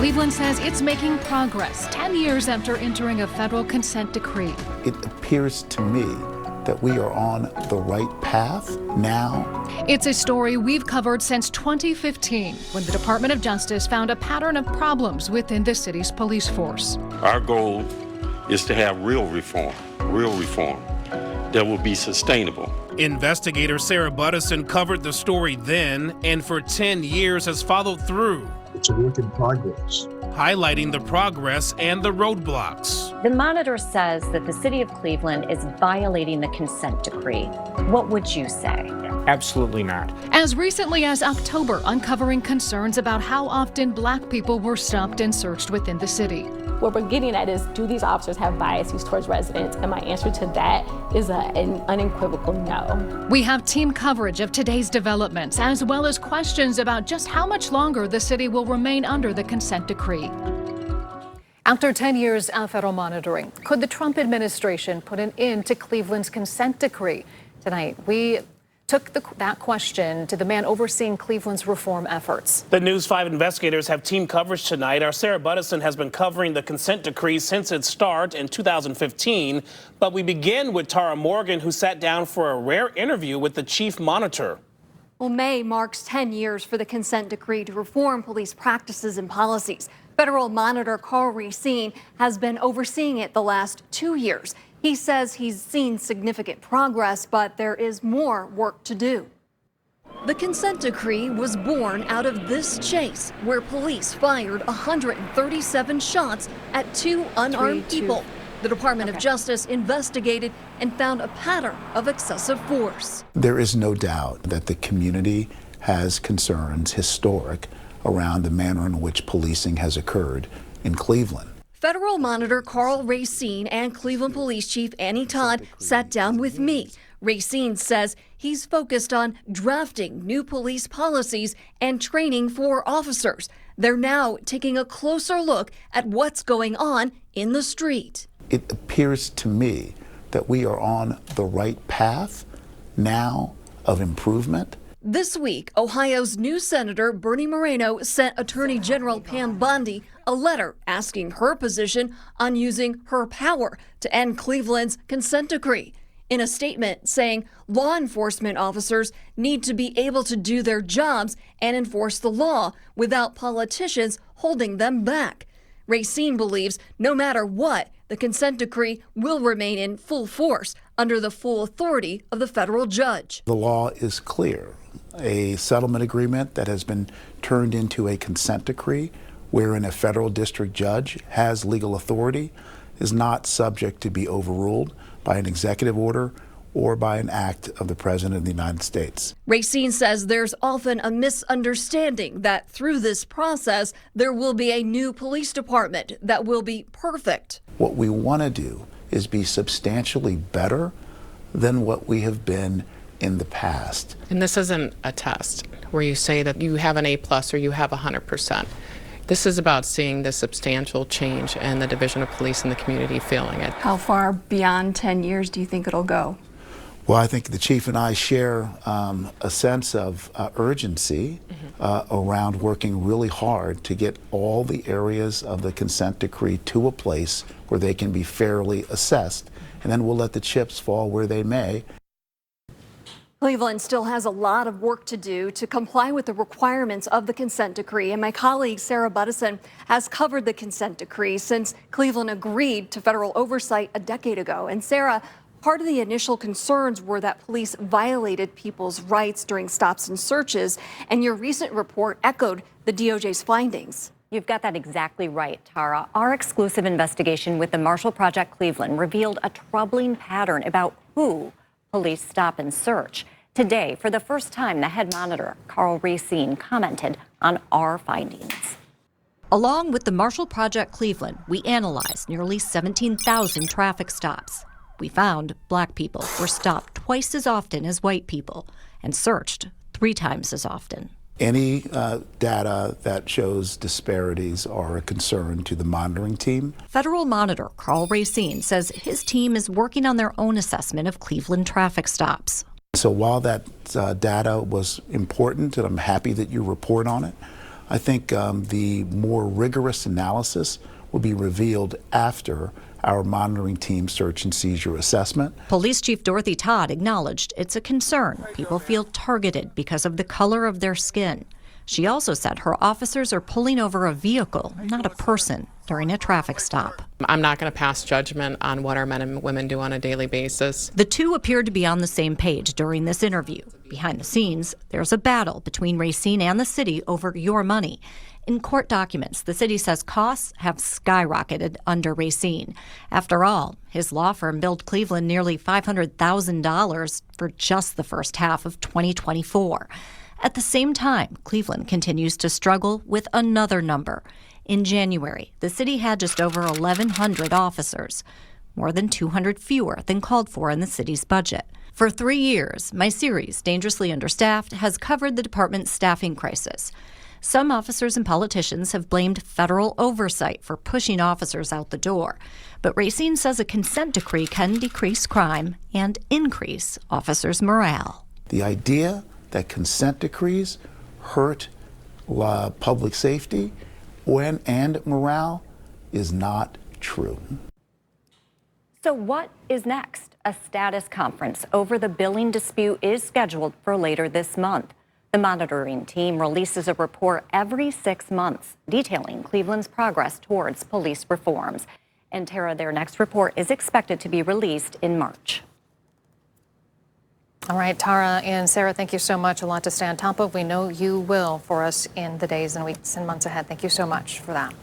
Cleveland says it's making progress 10 years after entering a federal consent decree. It appears to me that we are on the right path now. It's a story we've covered since 2015, when the Department of Justice found a pattern of problems within the city's police force. Our goal is to have real reform that will be sustainable. Investigator Sarah Buttison covered the story then and for 10 years has followed through. It's a work in progress, highlighting the progress and the roadblocks. The Monitor says that the city of Cleveland is violating the consent decree. What would you say? Absolutely not. As recently as October, uncovering concerns about how often Black people were stopped and searched within the city. What we're getting at is, do these officers have biases towards residents? And my answer to that is an unequivocal no. We have team coverage of today's developments, as well as questions about just how much longer the city will remain under the consent decree. After 10 years of federal monitoring, could the Trump administration put an end to Cleveland's consent decree? Tonight, we took that question to the man overseeing Cleveland's reform efforts. The News 5 investigators have team coverage tonight. Our Sarah Buttison has been covering the consent decree since its start in 2015. But we begin with Tara Morgan, who sat down for a rare interview with the chief monitor. Well, May marks 10 years for the consent decree to reform police practices and policies. Federal Monitor Karl Racine has been overseeing it the last 2 years. He says he's seen significant progress, but there is more work to do. The consent decree was born out of this chase, where police fired 137 shots at 2 unarmed people. The Department of Justice investigated and found a pattern of excessive force. There is no doubt that the community has concerns historic around the manner in which policing has occurred in Cleveland. Federal Monitor Karl Racine and Cleveland Police Chief Annie Todd sat down with me. Racine says he's focused on drafting new police policies and training for officers. They're now taking a closer look at what's going on in the street. It appears to me that we are on the right path now of improvement. This week, Ohio's new Senator Bernie Moreno sent Attorney General Pam Bondi a letter asking her position on using her power to end Cleveland's consent decree. In a statement saying law enforcement officers need to be able to do their jobs and enforce the law without politicians holding them back. Racine believes no matter what, the consent decree will remain in full force under the full authority of the federal judge. The law is clear. A settlement agreement that has been turned into a consent decree wherein a federal district judge has legal authority is not subject to be overruled by an executive order or by an act of the President of the United States. Racine says there's often a misunderstanding that through this process, there will be a new police department that will be perfect. What we want to do is be substantially better than what we have been in the past. And this isn't a test where you say that you have an A+ or you have 100%. This is about seeing the substantial change in the division of police and the community feeling it. How far beyond 10 years do you think it'll go? Well, I think the chief and I share a sense of urgency around working really hard to get all the areas of the consent decree to a place where they can be fairly assessed, and then we'll let the chips fall where they may. Cleveland still has a lot of work to do to comply with the requirements of the consent decree, and my colleague Sarah Buttison has covered the consent decree since Cleveland agreed to federal oversight a decade ago. And Sarah, part of the initial concerns were that police violated people's rights during stops and searches, and your recent report echoed the DOJ's findings. You've got that exactly right, Tara. Our exclusive investigation with the Marshall Project Cleveland revealed a troubling pattern about who police stop and search. Today, for the first time, the head monitor, Karl Racine, commented on our findings. Along with the Marshall Project Cleveland, we analyzed nearly 17,000 traffic stops. We found Black people were stopped twice as often as white people and searched 3 times as often. Any data that shows disparities are a concern to the monitoring team. Federal Monitor Karl Racine says his team is working on their own assessment of Cleveland traffic stops. So while that data was important, and I'm happy that you report on it, I think the more rigorous analysis will be revealed after our monitoring team search and seizure assessment. Police Chief Dorothy Todd acknowledged it's a concern. People feel targeted because of the color of their skin. She also said her officers are pulling over a vehicle, not a person, during a traffic stop. I'm not going to pass judgment on what our men and women do on a daily basis. The two appeared to be on the same page during this interview. Behind the scenes, there's a battle between Racine and the city over your money. In court documents, the city says costs have skyrocketed under Racine. After all, his law firm billed Cleveland nearly $500,000 for just the first half of 2024. At the same time, Cleveland continues to struggle with another number. In January, the city had just over 1,100 officers, more than 200 fewer than called for in the city's budget. For 3 years, my series, Dangerously Understaffed, has covered the department's staffing crisis. Some officers and politicians have blamed federal oversight for pushing officers out the door. But Racine says a consent decree can decrease crime and increase officers' morale. The idea that consent decrees hurt public safety and morale is not true. So what is next? A status conference over the billing dispute is scheduled for later this month. The monitoring team releases a report every 6 months detailing Cleveland's progress towards police reforms. And Tara, their next report is expected to be released in March. All right, Tara and Sarah, thank you so much. A lot to stay on top of. We know you will for us in the days and weeks and months ahead. Thank you so much for that.